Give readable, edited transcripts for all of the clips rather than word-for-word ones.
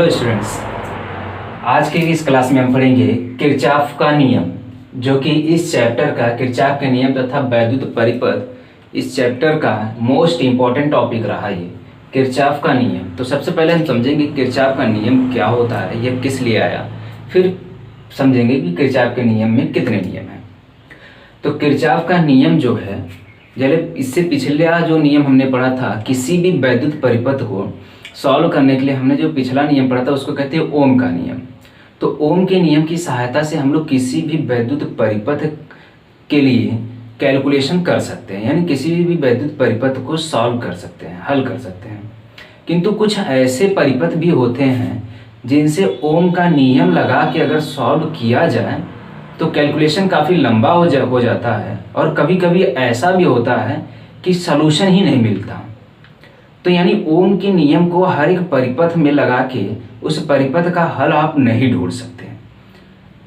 Hello students, आज के इस क्लास में हम पढ़ेंगे किरचॉफ का नियम, जो कि इस चैप्टर का किरचॉफ के नियम तथा वैद्युत परिपथ इस चैप्टर का मोस्ट इम्पॉर्टेंट टॉपिक रहा। ये किरचॉफ का नियम। तो सबसे पहले हम समझेंगे किरचॉफ का नियम क्या होता है, यह किस लिए आया, फिर समझेंगे कि किरचॉफ के नियम में कितने नियम हैं। तो किरचॉफ का नियम जो है, जब इससे पिछला जो नियम हमने पढ़ा था, किसी भी वैद्युत परिपथ को सॉल्व करने के लिए हमने जो पिछला नियम पढ़ा था उसको कहते हैं ओम का नियम। तो ओम के नियम की सहायता से हम लोग किसी भी वैद्युत परिपथ के लिए कैलकुलेशन कर सकते हैं, यानी किसी भी वैद्युत परिपथ को सॉल्व कर सकते हैं, हल कर सकते हैं। किंतु कुछ ऐसे परिपथ भी होते हैं जिनसे ओम का नियम लगा के अगर सॉल्व किया जाए तो कैलकुलेशन काफ़ी लंबा हो जाता है, और कभी कभी ऐसा भी होता है कि सलूशन ही नहीं मिलता। तो यानी ओम के नियम को हर एक परिपथ में लगा के उस परिपथ का हल आप नहीं ढूंढ सकते।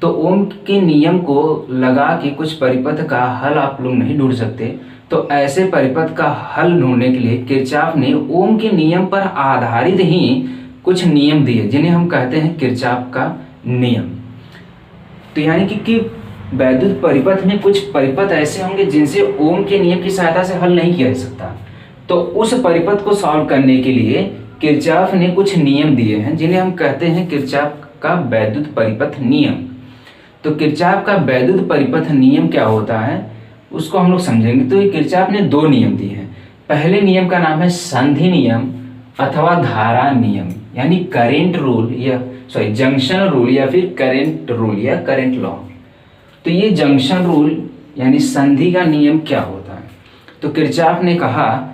तो ओम के नियम को लगा के कुछ परिपथ का हल आप लोग नहीं ढूंढ सकते, तो ऐसे परिपथ का हल ढूंढने के लिए किरचॉफ ने ओम के नियम पर आधारित ही कुछ नियम दिए, जिन्हें हम कहते हैं किरचॉफ का नियम। तो यानी कि वैद्युत परिपथ में कुछ परिपथ ऐसे होंगे जिनसे ओम के नियम की सहायता से हल नहीं किया जा सकता। तो उस परिपथ को सॉल्व करने के लिए किरचॉफ ने कुछ नियम दिए हैं, जिन्हें हम कहते हैं किरचॉफ का वैद्युत परिपथ नियम। तो किरचॉफ का वैद्युत परिपथ नियम क्या होता है उसको हम लोग समझेंगे। तो ये किरचॉफ ने दो नियम दिए हैं। पहले नियम का नाम है संधि नियम अथवा धारा नियम, यानी करेंट रूल या जंक्शन रूल या फिर करेंट रूल या करेंट लॉ। तो ये जंक्शन रूल यानी संधि का नियम क्या होता है? तो किरचॉफ ने कहा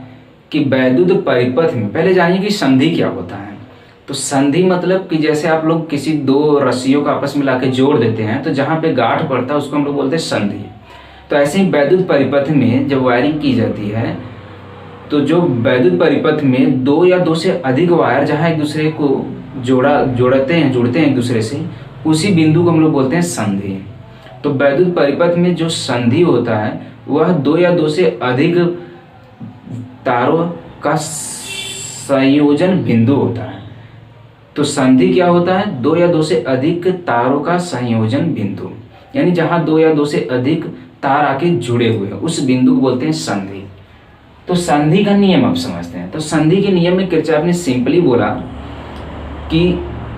कि वैद्युत परिपथ में, पहले जानिए कि संधि क्या होता है। तो संधि मतलब कि जैसे आप लोग किसी दो रस्सियों को आपस में लाके जोड़ देते हैं, तो जहाँ पे गांठ पड़ता है उसको हम लोग बोलते हैं संधि। तो ऐसे ही वैद्युत परिपथ में जब वायरिंग की जाती है, तो जो वैद्युत परिपथ में दो या दो से अधिक वायर जहाँ एक दूसरे को जुड़ते हैं एक दूसरे से, उसी बिंदु को हम लोग बोलते हैं संधि। तो वैद्युत परिपथ में जो संधि होता है वह दो या दो से अधिक तारों का संयोजन बिंदु होता है। तो संधि क्या होता है? दो या दो से अधिक तारों का संयोजन बिंदु, यानी जहां दो या दो से अधिक तार आके जुड़े हुए हैं उस बिंदु को बोलते हैं संधि। तो संधि का नियम आप समझते हैं। तो संधि के नियम में किरचॉफ ने सिंपली बोला कि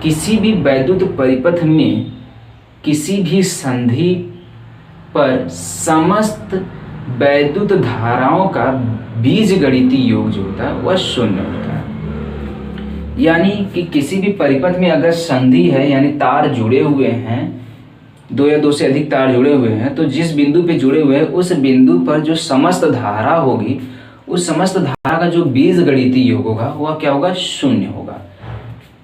किसी भी वैद्युत परिपथ में किसी भी संधि पर समस्त वैद्युत धाराओं का बीजगणितीय योग जो होता है वह शून्य होता है। यानी कि किसी भी परिपथ में अगर संधि है, यानी तार जुड़े हुए हैं, दो या दो से अधिक तार जुड़े हुए हैं, तो जिस बिंदु पे जुड़े हुए हैं उस बिंदु पर जो समस्त धारा होगी, उस समस्त धारा का जो बीजगणितीय योग होगा वह क्या होगा? शून्य होगा।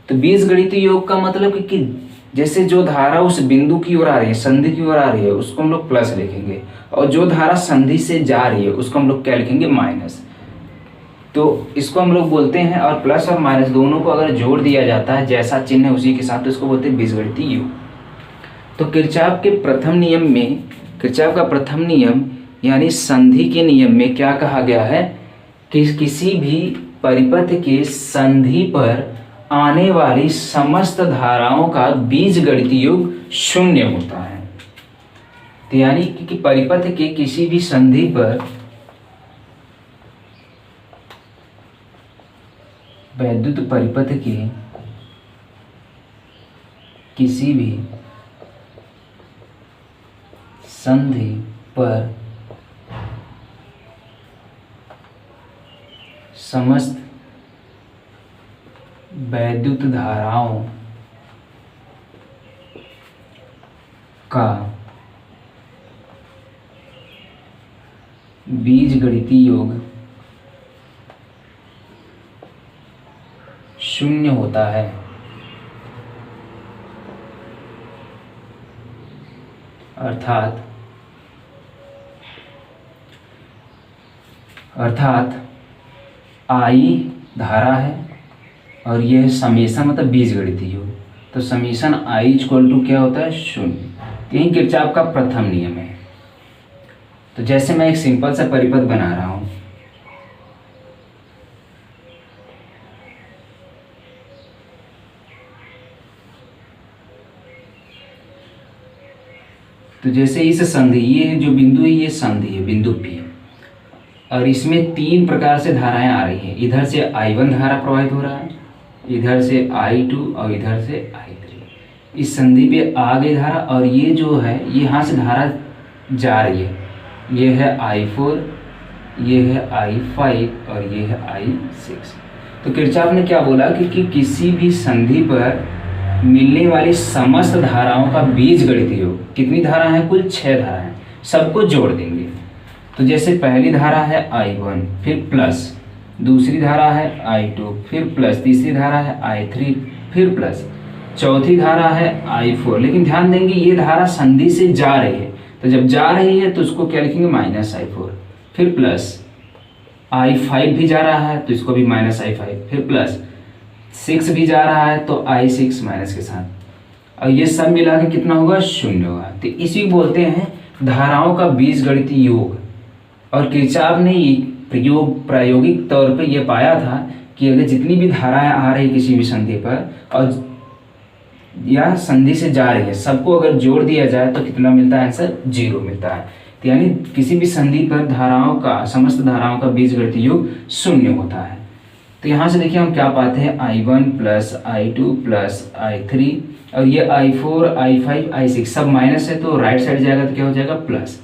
तो बीजगणितीय योग का मतलब कि जैसे जो धारा उस बिंदु की ओर आ रही है, संधि की ओर आ रही है, उसको हम लोग प्लस लिखेंगे, और जो धारा संधि से जा रही है उसको हम लोग क्या लिखेंगे? माइनस। तो इसको हम लोग बोलते हैं, और प्लस और माइनस दोनों को अगर जोड़ दिया जाता है जैसा चिन्ह है उसी के साथ, तो इसको बोलते हैं बीजगणितीय योग। तो किरचॉफ के प्रथम नियम में, किरचॉफ का प्रथम नियम यानी संधि के नियम में क्या कहा गया है कि किसी भी परिपथ के संधि पर आने वाली समस्त धाराओं का बीजगणितीय योग शून्य होता है। तो यानी कि परिपथ के किसी भी संधि पर वैद्युत परिपथ के किसी भी संधि पर समस्त वैद्युत धाराओं का बीजगणितीय योग शून्य होता है। अर्थात आई धारा है और यह समेशन मतलब बीजगणितीय योग। तो समेशन आई इक्वल टू क्या होता है? शून्य। यही किरचॉफ का प्रथम नियम है। तो जैसे मैं एक सिंपल सा परिपथ बना रहा हूँ, तो जैसे इस संधि, ये जो बिंदु है ये संधि है, बिंदु P, और इसमें 3 प्रकार से धाराएं आ रही हैं। इधर से I1 धारा प्रवाहित हो रहा है, इधर से I2 और इधर से I3। इस संधि पे आ गई धारा, और ये जो है ये यहाँ से धारा जा रही है। ये है I4, ये है I5 और ये है I6। तो किरचॉफ ने क्या बोला कि किसी भी संधि पर मिलने वाली समस्त धाराओं का बीजगणितीय योग, कितनी धारा है, कुल 6 धारा हैं, सबको जोड़ देंगे। तो जैसे पहली धारा है I1, फिर प्लस, दूसरी धारा है I2, फिर प्लस, तीसरी धारा है I3, फिर प्लस, चौथी धारा है I4। लेकिन ध्यान देंगे ये धारा संधि से जा रही है, तो जब जा रही है तो उसको क्या लिखेंगे, -I4, फिर प्लस I5 भी जा रहा है तो इसको भी -I5, फिर प्लस 6 भी जा रहा है तो I6 माइनस के साथ, और ये सब मिला के कितना होगा, 0 होगा। तो इसी बोलते हैं धाराओं का बीजगणितीय योग। और किरचॉफ ने प्रायोगिक तौर पे ये पाया था कि अगर जितनी भी धाराएं आ रही किसी भी संधि पर और या संधि से जा रही है, सबको अगर जोड़ दिया जाए तो कितना मिलता है, आंसर 0 मिलता है। तो यानी किसी भी संधि पर धाराओं का, समस्त धाराओं का बीजगणितीय योग 0 होता है। तो यहाँ से देखिए हम क्या पाते हैं, I1 plus I2 plus I3, और ये I4 I5 I6 सब माइनस है तो राइट साइड जाएगा तो क्या हो जाएगा, प्लस।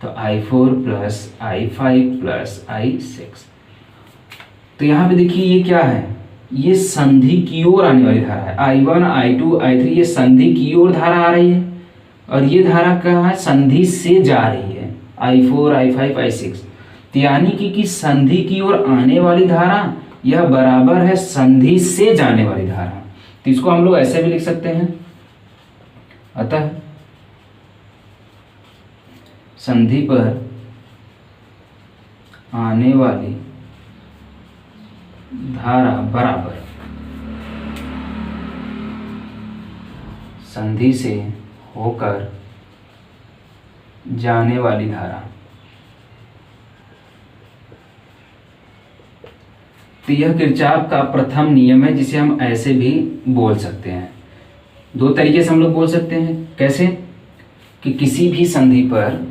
तो I4 plus I5 plus I6। तो यहाँ पे देखिए ये क्या है, ये संधि की ओर आने वाली धारा है। I1 I2 I3 ये संधि की ओर धारा आ रही है, और ये धारा कहाँ है, संधि से जा रही है, I4 I5 I6। तो यानी कि संधि की ओर आने वाली धारा यह बराबर है संधि से जाने वाली धारा। तो इसको हम लोग ऐसे भी लिख सकते हैं, अतः संधि पर आने वाली धारा बराबर संधि से होकर जाने वाली धारा। तो यह किरचॉफ का प्रथम नियम है, जिसे हम ऐसे भी बोल सकते हैं। 2 तरीके से हम लोग बोल सकते हैं, कैसे, कि किसी भी संधि पर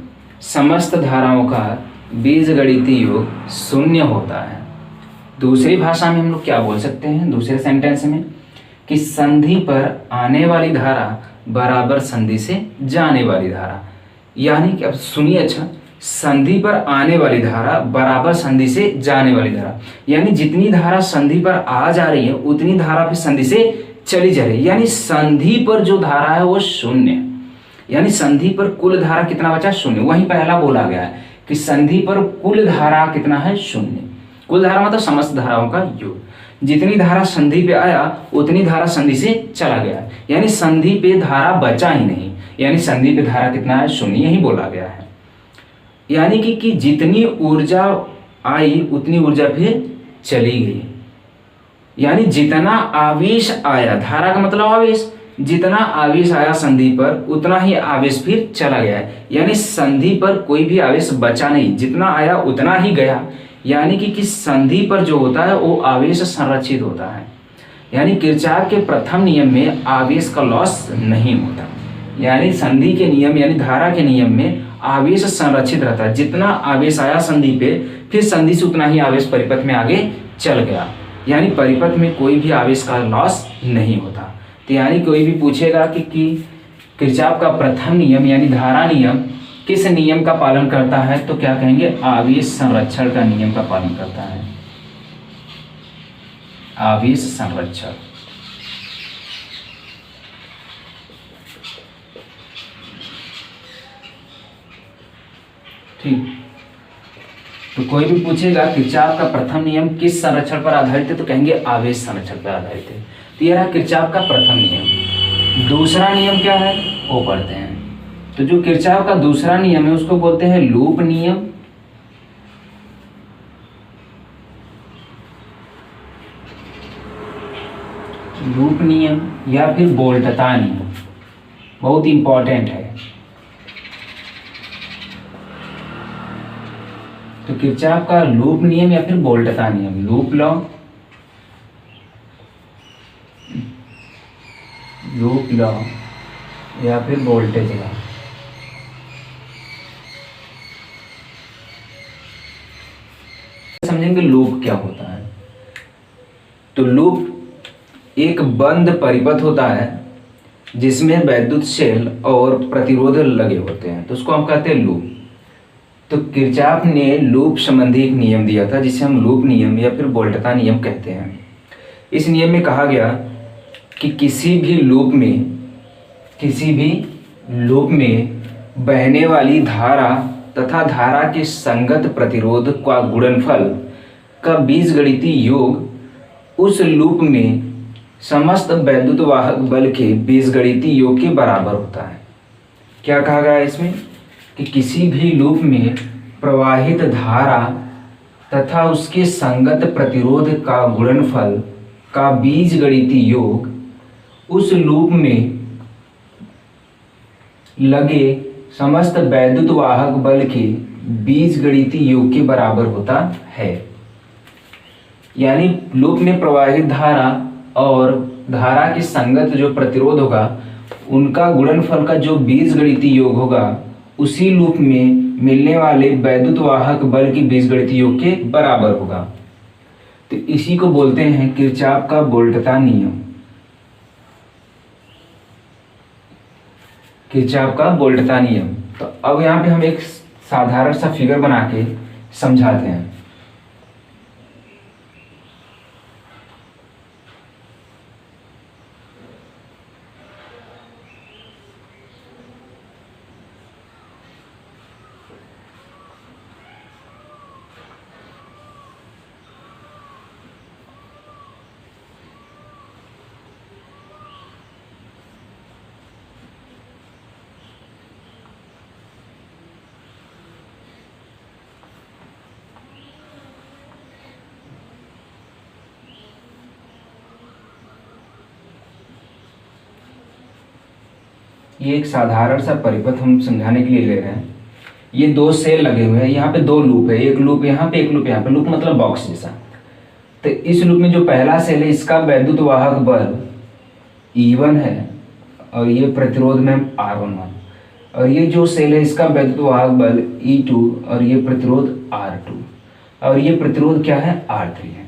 समस्त धाराओं का बीजगणितीय योग 0 होता है। दूसरी भाषा में हम लोग क्या बोल सकते हैं, दूसरे सेंटेंस में, कि संधि पर आने वाली धारा बराबर संधि से जाने वाली धारा। यानी कि अब सुनिए अच्छा, संधि पर आने वाली धारा बराबर संधि से जाने वाली धारा, यानी जितनी धारा संधि पर आ जा रही है उतनी धारा फिर संधि से चली जा रही है। यानी संधि पर जो धारा है वो 0 है, यानी संधि पर कुल धारा कितना बचा, 0। वहीं पहला बोला गया है कि संधि पर कुल धारा कितना है, 0। कुल धारा मतलब समस्त धाराओं का योग। जितनी धारा संधि पे आया उतनी धारा संधि से चला गया, यानी संधि पे धारा बचा ही नहीं, यानी संधि पे धारा कितना है, 0, यही बोला गया है। यानी कि जितनी ऊर्जा आई उतनी ऊर्जा फिर चली गई, यानी जितना आवेश आया, धारा का मतलब आवेश, जितना आवेश आया संधि पर उतना ही आवेश फिर चला गया है, यानी संधि पर कोई भी आवेश बचा नहीं, जितना आया उतना ही गया। यानी कि संधि पर जो होता है वो आवेश संरक्षित होता है, यानी किरचॉफ के प्रथम नियम में आवेश का लॉस नहीं होता। यानी संधि के नियम यानी धारा के नियम में आवेश संरक्षित रहता है, जितना आवेश आया संधि पे फिर संधि से उतना ही आवेश परिपथ में आगे चल गया, यानी परिपथ में कोई भी आवेश का लॉस नहीं होता। तो यानी कोई भी पूछेगा कि किरचॉफ का प्रथम नियम यानी धारा नियम किस नियम का पालन करता है, तो क्या कहेंगे, आवेश संरक्षण का नियम का पालन करता है, आवेश संरक्षण। ठीक, तो कोई भी पूछेगा किरचॉफ का प्रथम नियम किस संरक्षण पर आधारित है, तो कहेंगे आवेश संरक्षण पर आधारित है। तो यह रहा किरचॉफ का प्रथम नियम। दूसरा नियम क्या है वो पढ़ते हैं। तो जो किरचॉफ का दूसरा नियम है उसको बोलते हैं लूप नियम। लूप नियम या फिर बोल्टता नियम, बहुत इंपॉर्टेंट है। तो किरचॉफ का लूप नियम या फिर बोल्टता नियम, लूप लॉ, लूप लॉ या फिर वोल्टेज लॉ। समझेंगे लूप क्या होता है। तो लूप एक बंद परिपथ होता है जिसमें वैद्युत सेल और प्रतिरोध लगे होते हैं, तो उसको हम कहते हैं लूप। तो किरचॉफ ने लूप संबंधी एक नियम दिया था जिसे हम लूप नियम या फिर वोल्टता नियम कहते हैं। इस नियम में कहा गया कि किसी भी लूप में बहने वाली धारा तथा धारा के संगत प्रतिरोध का गुणनफल का बीजगणितीय योग उस लूप में समस्त वैद्युत वाहक बल के बीजगणितीय योग के बराबर होता है। क्या कहा गया है इसमें कि किसी भी लूप में प्रवाहित धारा तथा उसके संगत प्रतिरोध का गुणनफल का बीजगणितीय योग उस लूप में लगे समस्त वैद्युत वाहक बल के बीजगणितीय योग के बराबर होता है। यानी लूप में प्रवाहित धारा और धारा के संगत जो प्रतिरोध होगा उनका गुणनफल का जो बीजगणितीय योग होगा उसी लूप में मिलने वाले वैद्युत वाहक बल की बीजगणितीय योग के बराबर होगा। तो इसी को बोलते हैं किरचॉफ का वोल्टता नियम। किरचॉफ का वोल्टता नियम। तो अब यहाँ पे हम एक साधारण सा फिगर बना के समझाते हैं। ये एक साधारण सा परिपथ हम समझाने के लिए ले रहे हैं। ये दो सेल लगे हुए हैं, यहाँ पे दो लूप है, एक लूप यहाँ पे एक लूप यहाँ पे। लूप मतलब बॉक्स जैसा। तो इस लूप में जो पहला सेल है इसका वैद्युत वाहक बल E1 है और ये प्रतिरोध में R11, और ये जो सेल है इसका वैद्युत वाहक बल E2 और ये प्रतिरोध R2 और ये प्रतिरोध क्या है R3 है।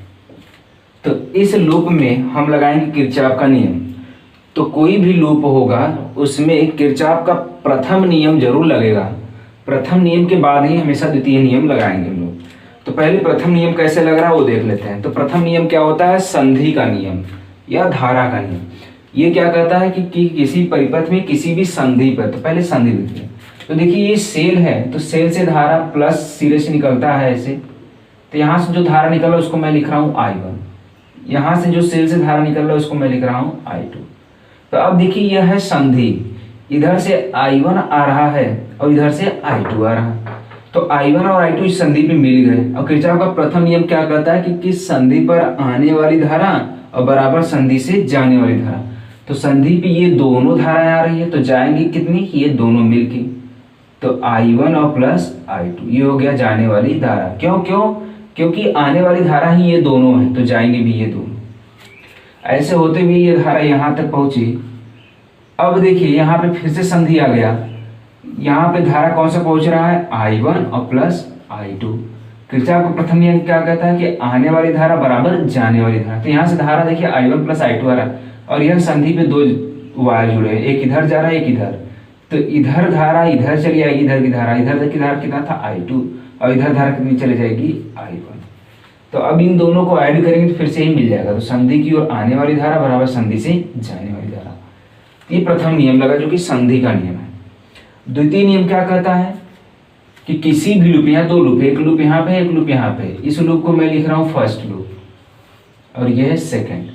तो इस लूप में हम लगाएंगे किरचॉफ का नियम। तो कोई भी लूप होगा उसमें किरचॉफ का प्रथम नियम जरूर लगेगा। प्रथम नियम के बाद ही हमेशा द्वितीय नियम लगाएंगे हम लोग। तो पहले प्रथम नियम कैसे लग रहा है वो देख लेते हैं। तो प्रथम नियम क्या होता है? संधि का नियम या धारा का नियम। ये क्या कहता है कि किसी परिपथ में किसी भी संधि पर, तो पहले संधि लिखते हैं। तो देखिए ये सेल है, तो सेल से धारा प्लस सिरे से निकलता है ऐसे। तो यहाँ से जो धारा निकल रहा है उसको मैं लिख रहा हूँ I1। यहाँ से जो सेल से धारा निकल रहा है उसको मैं लिख रहा हूँ I2। तो अब देखिए यह है संधि, इधर से I1 आ रहा है और इधर से I2 आ रहा है। तो I1 और I2 इस संधि पे मिल गए। और किरचॉफ का प्रथम नियम क्या कहता है कि किस संधि पर आने वाली धारा और बराबर संधि से जाने वाली धारा। तो संधि पे ये दोनों धाराएं आ रही है तो जाएंगी कितनी? ये दोनों मिलके। तो I1 और प्लस I2 ये हो गया जाने वाली धारा। क्यों? क्योंकि आने वाली धारा ही ये दोनों है तो जाएंगे भी ये दोनों। ऐसे होते हुए ये धारा यहाँ तक पहुंची। अब देखिए यहाँ पे फिर से संधि आ गया। यहाँ पे धारा कौन सा पहुंच रहा है? I1 और प्लस I2। किरचॉफ का प्रथम नियम क्या कहता है कि आने वाली धारा बराबर जाने वाली धारा। तो यहाँ से धारा देखिए I1 प्लस I2 आ रहा है और यह संधि पे दो वायर जुड़े हैं, एक इधर जा रहा है एक इधर। तो इधर धारा इधर चली आएगी, इधर की धारा कितना था? I2 और इधर धारा कितनी चली जाएगी? I1। तो अब इन दोनों को ऐड करेंगे तो फिर से ही मिल जाएगा। तो संधि की ओर आने वाली धारा बराबर संधि से जाने वाली धारा। ये प्रथम नियम लगा जो कि संधि का नियम है। द्वितीय नियम क्या कहता है कि किसी भी लूप, यहाँ दो लूप, एक लूप यहाँ पे एक लूप यहाँ पे। इस लूप को मैं लिख रहा हूँ फर्स्ट लूप और यह है सेकेंड।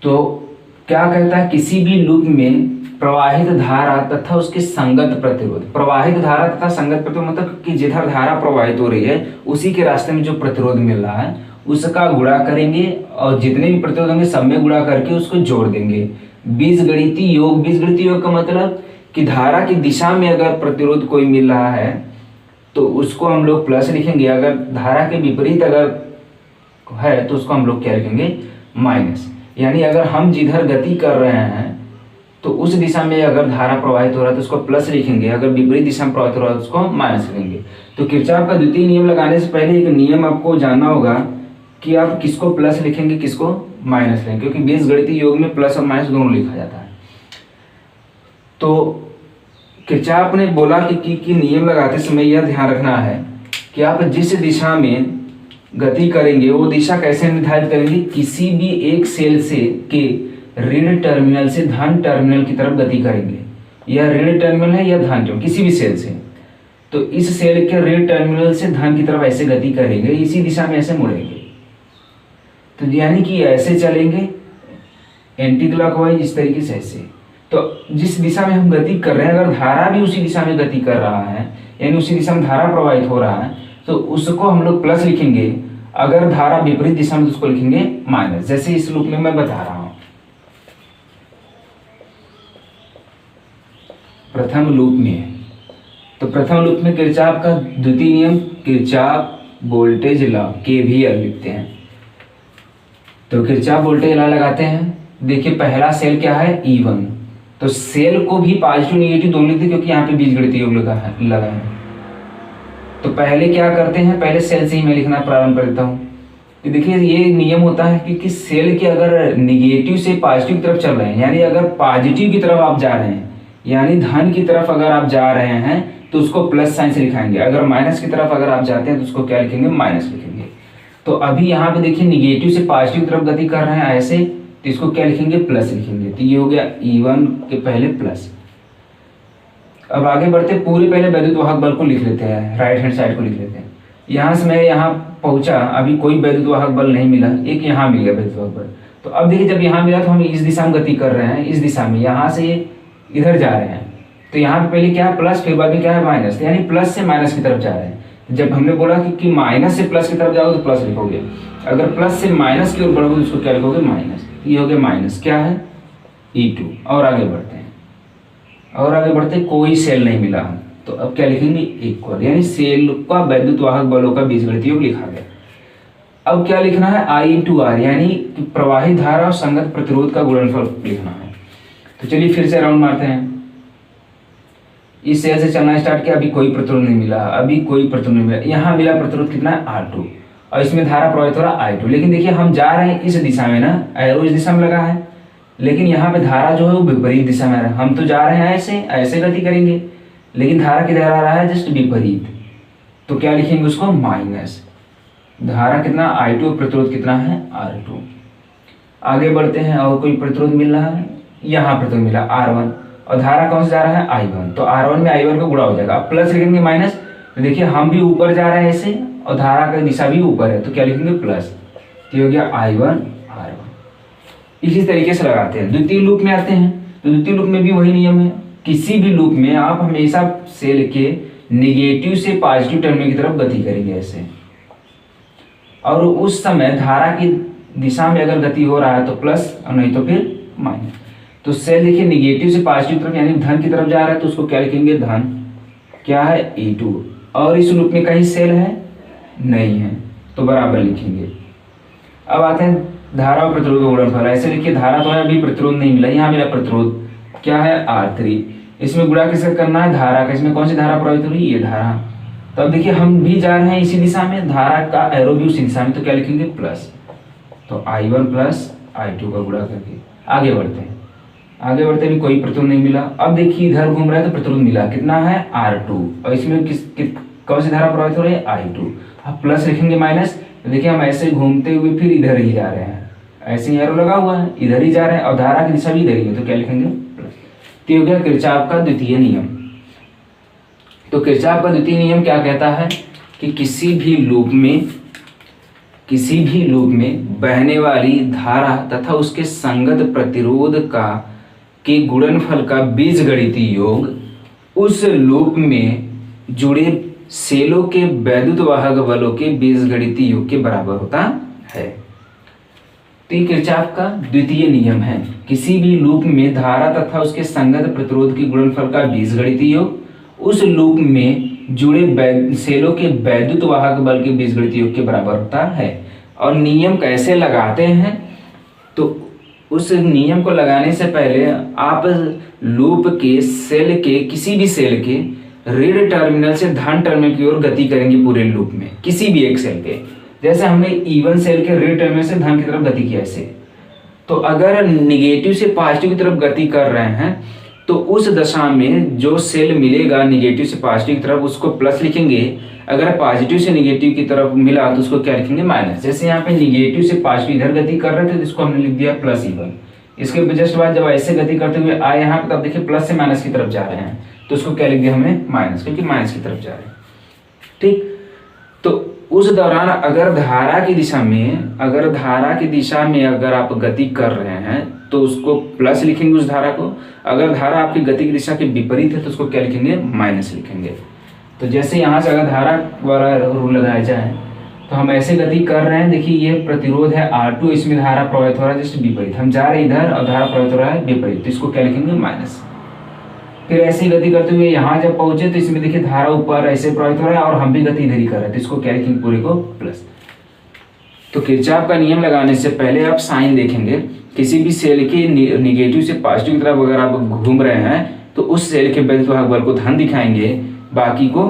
तो क्या कहता है? किसी भी लूप में प्रवाहित धारा तथा उसके संगत प्रतिरोध। प्रवाहित धारा तथा संगत प्रतिरोध मतलब कि जिधर धारा प्रवाहित हो रही है उसी के रास्ते में जो प्रतिरोध मिल रहा है उसका गुणा करेंगे और जितने भी प्रतिरोध होंगे सब में गुणा करके उसको जोड़ देंगे। बीजगणितीय योग। बीजगणितीय योग का मतलब कि धारा की दिशा में अगर प्रतिरोध कोई मिल रहा है तो उसको हम लोग प्लस लिखेंगे, अगर धारा के विपरीत अगर है तो उसको हम लोग क्या लिखेंगे? माइनस। यानी अगर हम जिधर गति कर रहे हैं तो उस दिशा में अगर धारा प्रवाहित हो रहा है तो उसको प्लस लिखेंगे, अगर विपरीत दिशा में प्रवाहित हो रहा है तो उसको माइनस लिखेंगे। तो किरचॉफ का द्वितीय नियम लगाने से पहले एक नियम आपको जानना होगा कि आप किसको प्लस लिखेंगे, किसको माइनस लिखेंगे, क्योंकि बीजगणितीय योग में प्लस और माइनस दोनों लिखा जाता है। तो किरचॉफ ने बोला कि नियम लगाते समय यह ध्यान रखना है कि आप जिस दिशा में गति करेंगे वो दिशा कैसे निर्धारित करेंगे, किसी भी एक सेल से के ऋण टर्मिनल से धन टर्मिनल की तरफ गति करेंगे। यह ऋण टर्मिनल है या धन टर्मिनल, किसी भी सेल से, तो इस सेल के ऋण टर्मिनल से धन की तरफ ऐसे गति करेंगे, इसी दिशा में ऐसे मुड़ेंगे। तो यानी कि ऐसे चलेंगे एंटी क्लॉकवाइज, इस तरीके से ऐसे। तो जिस दिशा में हम गति कर रहे हैं अगर धारा भी उसी दिशा में गति कर रहा है, यानी उसी दिशा में धारा प्रवाहित हो रहा है, तो उसको हम लोग प्लस लिखेंगे। अगर धारा विपरीत दिशा में तो उसको लिखेंगे माइनस, जैसे इस लूप में मैं बता रहा हूं। प्रथम लूप में, तो प्रथम लूप में किरचॉफ का द्वितीय नियम किरचॉफ वोल्टेज लॉ केवीएल लिखते हैं। तो किरचॉफ वोल्टेज लॉ लगाते हैं। देखिए पहला सेल क्या है E1, तो सेल को भी पॉजिटिव नेगेटिव दोनों लिखते हैं क्योंकि यहाँ पे बीजगणितीय योग लगा है। तो पहले क्या करते हैं, पहले सेल से ही मैं लिखना प्रारंभ करता हूँ। तो देखिए ये नियम होता है कि किस सेल के अगर निगेटिव से पॉजिटिव की तरफ चल रहे हैं, यानी अगर पॉजिटिव की तरफ आप जा रहे हैं, यानी धन की तरफ अगर आप जा रहे हैं तो उसको प्लस साइन से लिखाएंगे। अगर माइनस की तरफ अगर आप जाते हैं तो उसको क्या लिखेंगे, माइनस लिखेंगे। तो अभी यहाँ पे देखिए निगेटिव से पॉजिटिव की तरफ गति कर रहे हैं ऐसे, तो इसको क्या लिखेंगे, प्लस लिखेंगे। तो ये हो गया E1 के पहले प्लस। अब आगे बढ़ते पूरे पहले वैद्युत वाहक बल को लिख लेते हैं, राइट हैंड साइड को लिख लेते हैं। यहाँ से मैं यहाँ पहुंचा, अभी कोई वैद्युत वाहक बल नहीं मिला, एक यहाँ मिल गया वैद्युत वाहक बल। तो अब देखिए जब यहाँ मिला तो हम इस दिशा में गति कर रहे हैं, इस दिशा में, यहाँ से इधर जा रहे हैं। तो यहाँ पे पहले क्या है प्लस, फिर बाद में क्या है माइनस, यानी प्लस से माइनस की तरफ जा रहे हैं। जब हमने बोला कि माइनस से प्लस की तरफ जाओगे तो प्लस लिखोगे, अगर प्लस से माइनस की ओर बढ़ोगे तो उसको क्या लिखोगे, माइनस। ये हो गया माइनस, क्या है E2। और आगे बढ़ते हैं, और आगे बढ़ते कोई सेल नहीं मिला हम, तो अब क्या लिखेंगे, इक्वल, यानी सेल का वैद्युत वाहक बलों का बीजगणितीय योग लिखा गया। अब क्या लिखना है, I/R, यानी प्रवाहित धारा और संगत प्रतिरोध का गुणनफल लिखना है। तो चलिए फिर से राउंड मारते हैं। इस सेल से चलना स्टार्ट किया, अभी कोई प्रतिरोध नहीं मिला, अभी कोई प्रतिरोध नहीं मिला। यहाँ मिला प्रतिरोध कितना है, R2, और इसमें धारा प्रवाहित हो रहा है I2। लेकिन देखिए हम जा रहे हैं इस दिशा में ना, एरो इस दिशा में लगा है, लेकिन यहाँ पे धारा जो है वो विपरीत दिशा में आ रहा है। हम तो जा रहे हैं ऐसे, ऐसे गति करेंगे, लेकिन धारा किधर आ रहा है, जस्ट विपरीत। तो क्या लिखेंगे उसको, माइनस। धारा कितना I2, प्रतिरोध कितना है R2। आगे बढ़ते हैं, और कोई प्रतिरोध मिल रहा है, यहाँ प्रतिरोध मिला R1, और धारा कौन से जा रहा है, I1। तो R1 में I1 का गुणा हो जाएगा। अब प्लस लिखेंगे माइनस, तो देखिए हम भी ऊपर जा रहे हैं ऐसे, और धारा का दिशा भी ऊपर है, तो क्या लिखेंगे, प्लस। तो हो गया I1 R1। इसी तरीके से लगाते हैं। द्वितीय लूप में आते हैं, तो द्वितीय लूप में भी वही नियम है। किसी भी लूप में आप हमेशा सेल के निगेटिव से पॉजिटिव टर्मिनल की तरफ गति करेंगे ऐसे, और उस समय धारा की दिशा में अगर गति हो रहा है तो प्लस, और नहीं तो फिर माइनस। तो सेल देखिए निगेटिव से पॉजिटिव तरफ यानी धन की तरफ जा रहा है, तो उसको क्या लिखेंगे, धन, क्या है E2। और इस लूप में कहीं सेल है नहीं है, तो बराबर लिखेंगे। अब आते हैं धारा और प्रतिरोध का गुणनफल। ऐसे लिखिए, धारा तो है, अभी प्रतिरोध नहीं मिला, यहाँ मिला प्रतिरोध, क्या है R3। इसमें गुणा किसका करना है, धारा का। इसमें कौन सी धारा प्रवाहित हो रही है, ये धारा। तो अब देखिए हम भी जा रहे हैं इसी दिशा में, धारा का एरो भी उसी दिशा में, तो क्या लिखेंगे, प्लस। तो I1 प्लस I2 का गुणा करके आगे बढ़ते हैं। आगे बढ़ते भी कोई प्रतिरोध नहीं मिला। अब देखिए इधर घूम रहा है तो प्रतिरोध मिला, कितना है R2, और इसमें कौन सी धारा प्रवाहित हो रही है, I2। अब प्लस लिखेंगे माइनस, तो देखिए हम ऐसे घूमते हुए फिर इधर ही जा रहे हैं, ऐसे ही एरो लगा हुआ है, इधर ही जा रहे हैं, और धारा की दिशा भी इधर ही है, तो क्या लिखेंगे, प्लस। तो हो गया किरचॉफ का द्वितीय नियम। तो किरचॉफ का द्वितीय नियम क्या कहता है कि किसी भी लूप में बहने वाली धारा तथा उसके संगत प्रतिरोध के गुणनफल का बीजगणितीय योग उस लूप में जुड़े सेलों के वैद्युत वाहक बलों के बीजगणितीय योग के बराबर होता है। तो ये किरचॉफ का द्वितीय नियम है। किसी भी लूप में धारा तथा उसके संगत प्रतिरोध के गुणनफल का बीजगणितीय योग उस लूप में जुड़े सेलों के वैद्युत वाहक बल के बीजगणितीय योग के बराबर होता है। और नियम कैसे लगाते हैं, तो उस नियम को लगाने से पहले आप लूप के सेल के किसी भी सेल के ऋण टर्मिनल से धन टर्मिनल की ओर गति करेंगे पूरे लूप में, किसी भी एक सेल के। जैसे हमने E1 सेल के ऋण टर्मिनल से धन की तरफ गति किया ऐसे, तो अगर निगेटिव से पॉजिटिव की तरफ गति कर रहे हैं तो उस दशा में जो सेल मिलेगा निगेटिव से पॉजिटिव की तरफ उसको प्लस लिखेंगे, अगर पॉजिटिव से निगेटिव की तरफ मिला तो उसको क्या लिखेंगे, माइनस। जैसे यहाँ पे निगेटिव से पॉजिटिव इधर गति कर रहे थे तो इसको हमने लिख दिया प्लस E1। इसके जस्ट बाद जब ऐसे गति करते हुए आए यहाँ पे, तब देखिए प्लस से माइनस की तरफ जा रहे हैं तो उसको क्या लिख दिया हमने, माइनस, क्योंकि माइनस की तरफ जा रहे हैं। ठीक, तो उस दौरान अगर धारा की दिशा में अगर आप गति कर रहे हैं तो उसको प्लस लिखेंगे उस धारा को, अगर धारा आपकी गति की दिशा के विपरीत है तो उसको क्या लिखेंगे, माइनस लिखेंगे। तो जैसे यहाँ से अगर धारा वाला रूल लगाया जाए तो हम ऐसे गति कर रहे हैं, देखिए ये प्रतिरोध है R2, इसमें धारा प्रवाहित हो रहा है जैसे विपरीत, हम जा रहे हैं इधर और धारा प्रवाहित हो रहा है विपरीत, तो इसको क्या लिखेंगे, माइनस। फिर ऐसे ही गति करते हुए यहाँ जब पहुंचे तो इसमें देखिए धारा ऊपर ऐसे प्रवाहित हो रहा है और हम भी गति इधर ही कर रहे हैं, तो इसको क्या लिखेंगे, पूरे को प्लस। तो किरचॉफ का नियम लगाने से पहले आप साइन देखेंगे, किसी भी सेल के निगेटिव से पॉजिटिव की तरफ अगर आप घूम रहे हैं तो उस सेल के वैद्युत वाहक बल को धन दिखाएंगे, बाकी को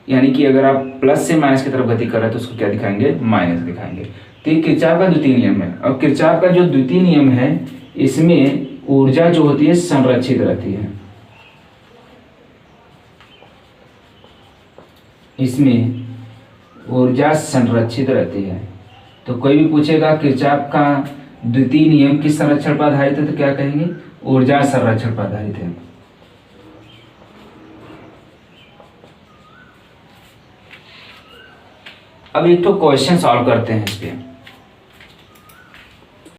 यानी कि अगर आप प्लस से माइनस की तरफ गति कर रहे हैं तो उसको क्या दिखाएंगे, माइनस दिखाएंगे। तो ये किरचॉफ का द्वितीय नियम है। और किरचॉफ का जो द्वितीय नियम है इसमें ऊर्जा जो होती है संरक्षित रहती है, इसमें ऊर्जा संरक्षित रहती है। तो कोई भी पूछेगा किरचॉफ का द्वितीय नियम किस संरक्षण पर आधारित है तो क्या कहेंगे, ऊर्जा संरक्षण पर आधारित है। अब एक तो क्वेश्चन सॉल्व करते हैं इस पे।